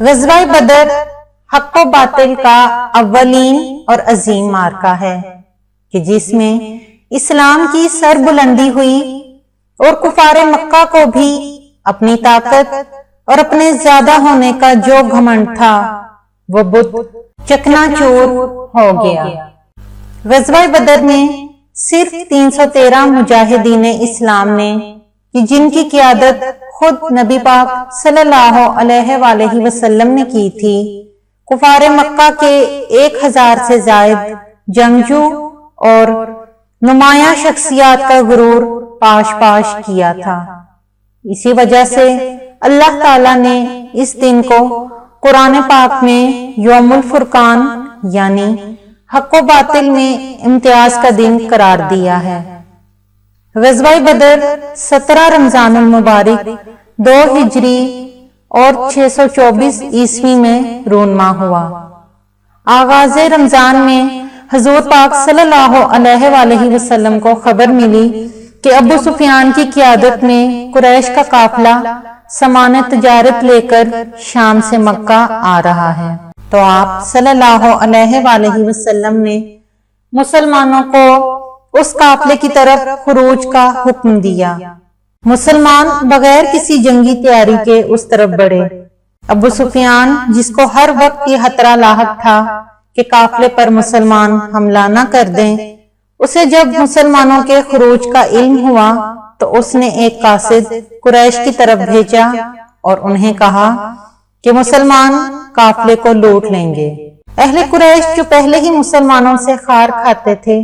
غزوہ بدر حق و باطل کا اولین اور عظیم معرکہ ہے کہ جس میں اسلام کی سر بلندی ہوئی اور کفار مکہ کو بھی اپنی طاقت اور اپنے زیادہ ہونے کا جو گھمنڈ تھا وہ بت چکنا چور ہو گیا۔ غزوہ بدر میں صرف 313 مجاہدین اسلام نے کہ جن کی قیادت خود نبی پاک صلی اللہ علیہ وآلہ وسلم نے کی تھی، کفار مکہ کے 1000 سے زائد جنگجو اور نمایاں شخصیات کا غرور پاش پاش کیا تھا۔ اسی وجہ سے اللہ تعالیٰ نے اس دن کو قرآن پاک میں یوم الفرقان یعنی حق و باطل میں امتیاز کا دن قرار دیا ہے۔ غزوہ بدر 17 رمضان المبارک 2 ہجری اور 624 عیسوی میں رونما ہوا۔ آغاز رمضان میں حضور پاک صلی اللہ علیہ وآلہ وسلم کو خبر ملی کہ ابو سفیان کی قیادت میں قریش کا قافلہ سامان تجارت لے کر شام سے مکہ آ رہا ہے، تو آپ صلی اللہ علیہ وآلہ وسلم نے مسلمانوں کو اس قافلے کی طرف خروج کا حکم دیا۔ مسلمان بغیر کسی جنگی تیاری کے اس طرف بڑھے۔ ابو سفیان جس کو ہر وقت یہ خطرہ لاحق تھا کہ قافلے پر مسلمان حملہ نہ کر دیں، اسے جب مسلمانوں کے خروج کا علم ہوا تو اس نے ایک قاصد قریش کی طرف بھیجا اور انہیں کہا کہ مسلمان قافلے کو لوٹ لیں گے۔ اہل قریش جو پہلے ہی مسلمانوں سے خار کھاتے تھے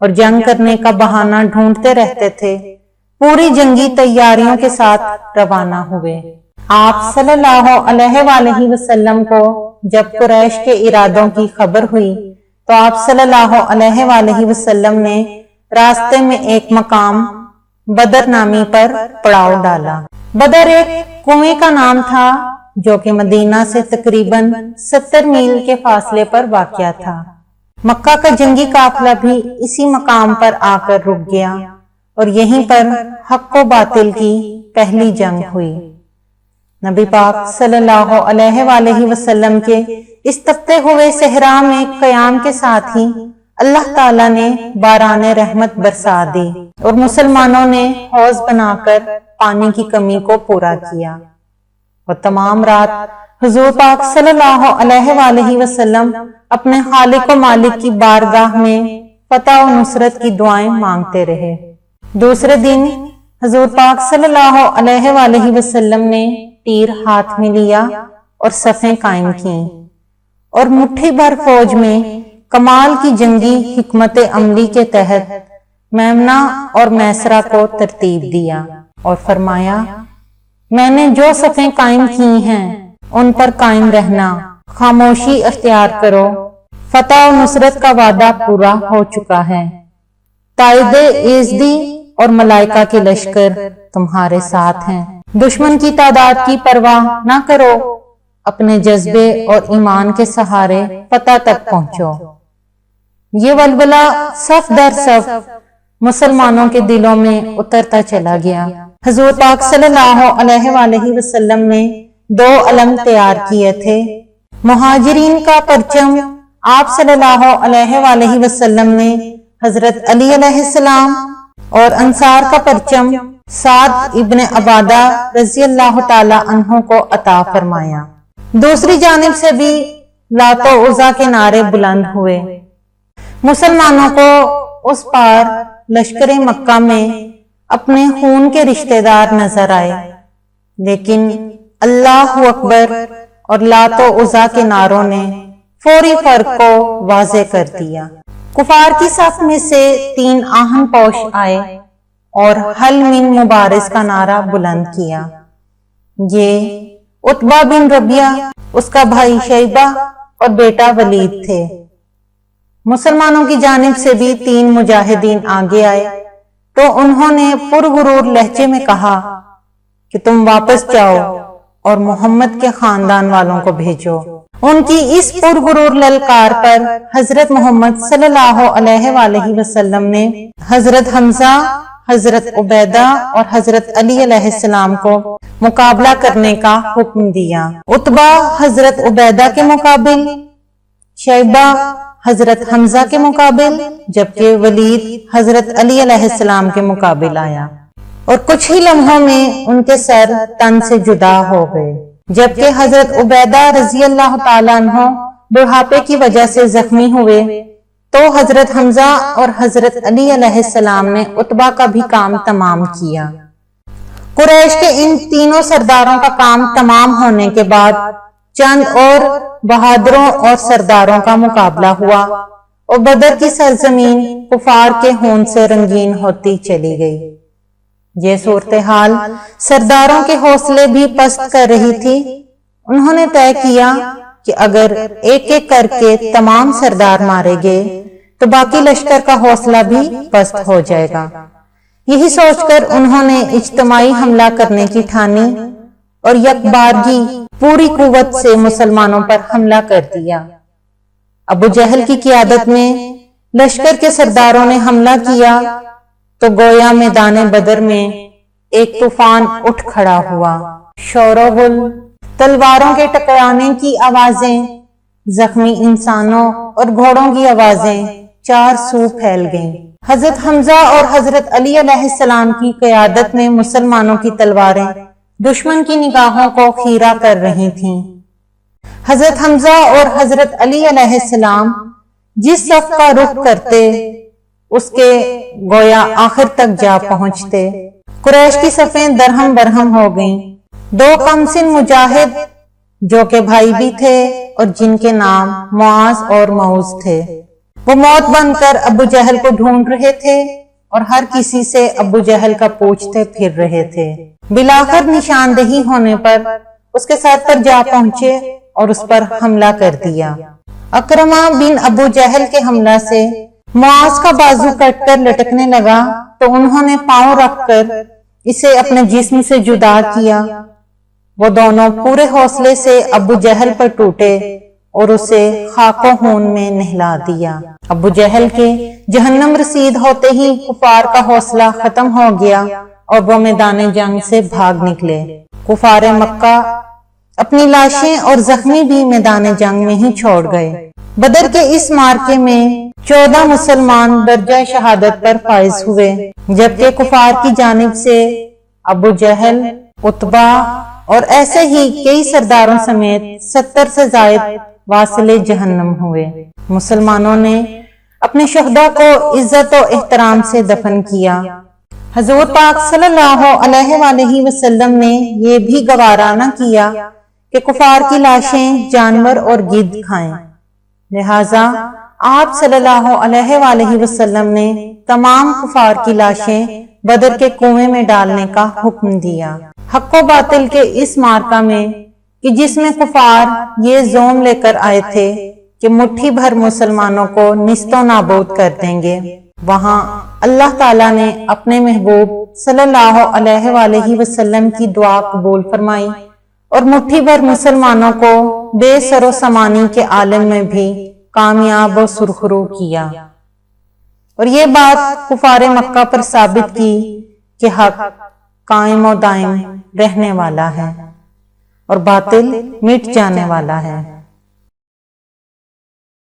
اور جنگ کرنے کا بہانہ ڈھونڈتے رہتے تھے، پوری جنگی تیاریوں کے ساتھ روانہ ہوئے۔ آپ صلی اللہ علیہ وآلہ وسلم کو جب قریش کے ارادوں کی خبر ہوئی تو آپ صلی اللہ علیہ وآلہ وسلم نے راستے میں ایک مقام بدر نامی پر پڑاؤ ڈالا۔ بدر ایک کنویں کا نام تھا جو کہ مدینہ سے تقریباً 70 میل کے فاصلے پر واقع تھا۔ مکہ کا جنگی قافلہ بھی اسی مقام پر آ کر رک گیا اور یہیں پر حق و باطل کی پہلی جنگ ہوئی۔ نبی پاک صلی اللہ علیہ وآلہ وسلم کے اس تپتے ہوئے صحرا میں قیام کے ساتھ ہی اللہ تعالیٰ نے باران رحمت برسا دی اور مسلمانوں نے حوض بنا کر پانی کی کمی کو پورا کیا، اور تمام رات حضور پاک صلی اللہ علیہ وآلہ وسلم اپنے خالق و مالک کی بارگاہ میں فتح و نصرت کی دعائیں مانگتے رہے۔ دوسرے دن حضور پاک صلی اللہ علیہ وآلہ وسلم نے تیر ہاتھ میں لیا اور صفیں قائم کیں اور مٹھی بھر فوج میں کمال کی جنگی حکمت عملی کے تحت میمنہ اور میسرہ کو ترتیب دیا اور فرمایا، میں نے جو صفیں قائم کی ہیں ان پر قائم رہنا، خاموشی اختیار کرو، فتح و نصرت کا وعدہ پورا ہو چکا ہے، تائید ایزدی اور ملائکہ کے لشکر تمہارے ساتھ ہیں، دشمن کی تعداد کی پرواہ نہ کرو، اپنے جذبے اور ایمان کے سہارے فتح تک پہنچو۔ یہ ولولہ صف در صف مسلمانوں کے دلوں میں اترتا چلا گیا۔ حضور پاک صلی اللہ علیہ وآلہ وسلم نے 2 علم تیار کیے تھے۔ مہاجرین کا پرچم آپ صلی اللہ علیہ وآلہ وسلم نے حضرت علی علیہ السلام اور انصار کا پرچم سعد ابن عبادہ رضی اللہ تعالی عنہ کو عطا فرمایا۔ دوسری جانب سے بھی لات و عزا کے نعرے بلند ہوئے۔ مسلمانوں کو اس پار لشکر مکہ میں اپنے خون کے رشتہ دار نظر آئے، لیکن اللہ اکبر اور لات و عزا کے نعروں نے فوری فرق کو واضح کر دیا۔ کفار کی صف میں سے 3 آہن پوش آئے اور حل من مبارز کا نعرہ بلند کیا۔ یہ عتبہ بن ربیعہ، اس کا بھائی شیبہ اور بیٹا ولید تھے۔ مسلمانوں کی جانب سے بھی 3 مجاہدین آگے آئے تو انہوں نے پرغرور لہجے میں کہا کہ تم واپس جاؤ اور محمد کے خاندان والوں کو بھیجو۔ ان کی اس پرغرور للکار پر حضرت محمد صلی اللہ علیہ وآلہ وسلم نے حضرت حمزہ، حضرت عبیدہ اور حضرت علی علیہ السلام کو مقابلہ کرنے کا حکم دیا۔ عتبہ حضرت عبیدہ کے مقابل، شیبہ حضرت حمزہ کے مقابل، جبکہ ولید حضرت علی علیہ السلام کے مقابل آیا، اور کچھ ہی لمحوں میں ان کے سر تن سے جدا ہو گئے، جبکہ حضرت عبیدہ رضی اللہ تعالیٰ عنہ بڑھاپے کی وجہ سے زخمی ہوئے، تو حضرت حمزہ اور حضرت علی علیہ السلام نے عتبہ کا بھی کام تمام کیا۔ قریش کے ان تینوں سرداروں کا کام تمام ہونے کے بعد چند اور بہادروں اور سرداروں کا مقابلہ ہوا، اور بدر کی سرزمین کفار کے خون سے رنگین ہوتی چلی گئی۔ یہ صورتحال سرداروں کے حوصلے بھی پست کر رہی تھی۔ انہوں نے طے کیا کہ اگر ایک ایک کر کے تمام سردار مارے گئے تو باقی لشکر کا حوصلہ بھی پست ہو جائے گا۔ یہی سوچ کر انہوں نے اجتماعی حملہ کرنے کی ٹھانی اور یک بارگی پوری قوت سے مسلمانوں پر حملہ کر دیا۔ ابو جہل کی قیادت میں لشکر کے سرداروں نے حملہ کیا تو گویا میدان بدر میں ایک طوفان اٹھ کھڑا ہوا۔ شور و غل، تلواروں کے ٹکرانے کی آوازیں، زخمی انسانوں اور گھوڑوں کی آوازیں چار سو پھیل گئیں۔ حضرت حمزہ اور حضرت علی علیہ السلام کی قیادت میں مسلمانوں کی تلواریں دشمن کی نگاہوں کو خیرہ کر رہی تھیں۔ حضرت حمزہ اور حضرت علی علیہ السلام جس صف کا رخ کرتے اس کے گویا آخر تک جا پہنچتے۔ قریش کی صفیں درہم برہم ہو گئیں۔ دو کم سن مجاہد جو کہ بھائی بھی تھے اور جن کے نام معاذ اور معوذ تھے، وہ موت بن کر ابو جہل کو ڈھونڈ رہے تھے اور ہر کسی سے ابو جہل کا پوچھتے پھر رہے تھے۔ بلاخر نشاندہی ہونے پر اس کے سر پر جا پہنچے اور اس پر حملہ کر دیا۔ اکرمہ بن ابو جہل کے حملہ سے معاذ کا بازو کٹ کر لٹکنے لگا تو انہوں نے پاؤں رکھ کر اسے اپنے جسم سے جدا کیا۔ وہ دونوں پورے حوصلے سے ابو جہل پر ٹوٹے اور اسے خاک و خون میں نہلا دیا۔ ابو جہل کے جہنم رسید ہوتے ہی کفار کا حوصلہ ختم ہو گیا اور وہ میدان جنگ سے بھاگ نکلے۔ کفار مکہ اپنی لاشیں اور زخمی بھی میدان جنگ میں ہی چھوڑ گئے۔ بدر کے اس مارکے میں 14 مسلمان درجہ شہادت پر فائز ہوئے، جبکہ کفار کی جانب سے ابو جہل، عتبہ اور ایسے ہی کئی سرداروں سمیت 70 سے زائد واصل جہنم ہوئے۔ مسلمانوں نے اپنے شہداء کو عزت و احترام سے دفن کیا۔ حضور پاک صلی اللہ علیہ وآلہ وسلم نے یہ بھی گوارا نہ کیا کہ کفار کی لاشیں جانور اور گدھ کھائیں، لہذا آپ صلی اللہ علیہ وآلہ وسلم نے تمام کفار کی لاشیں بدر کے کنویں میں ڈالنے کا حکم دیا۔ حق و باطل کے اس مارکہ میں کہ جس میں کفار یہ زوم لے کر آئے تھے کہ مٹھی بھر مسلمانوں کو نیست و نابود کر دیں گے، وہاں اللہ تعالیٰ نے اپنے محبوب صلی اللہ علیہ وآلہ وسلم کی دعا قبول فرمائی اور مٹھی بھر مسلمانوں کو بے سر و سامانی کے عالم میں بھی کامیاب و سرخرو کیا، اور یہ بات کفار مکہ پر ثابت کی کہ حق قائم و دائم رہنے والا ہے اور باطل مٹ جانے والا ہے۔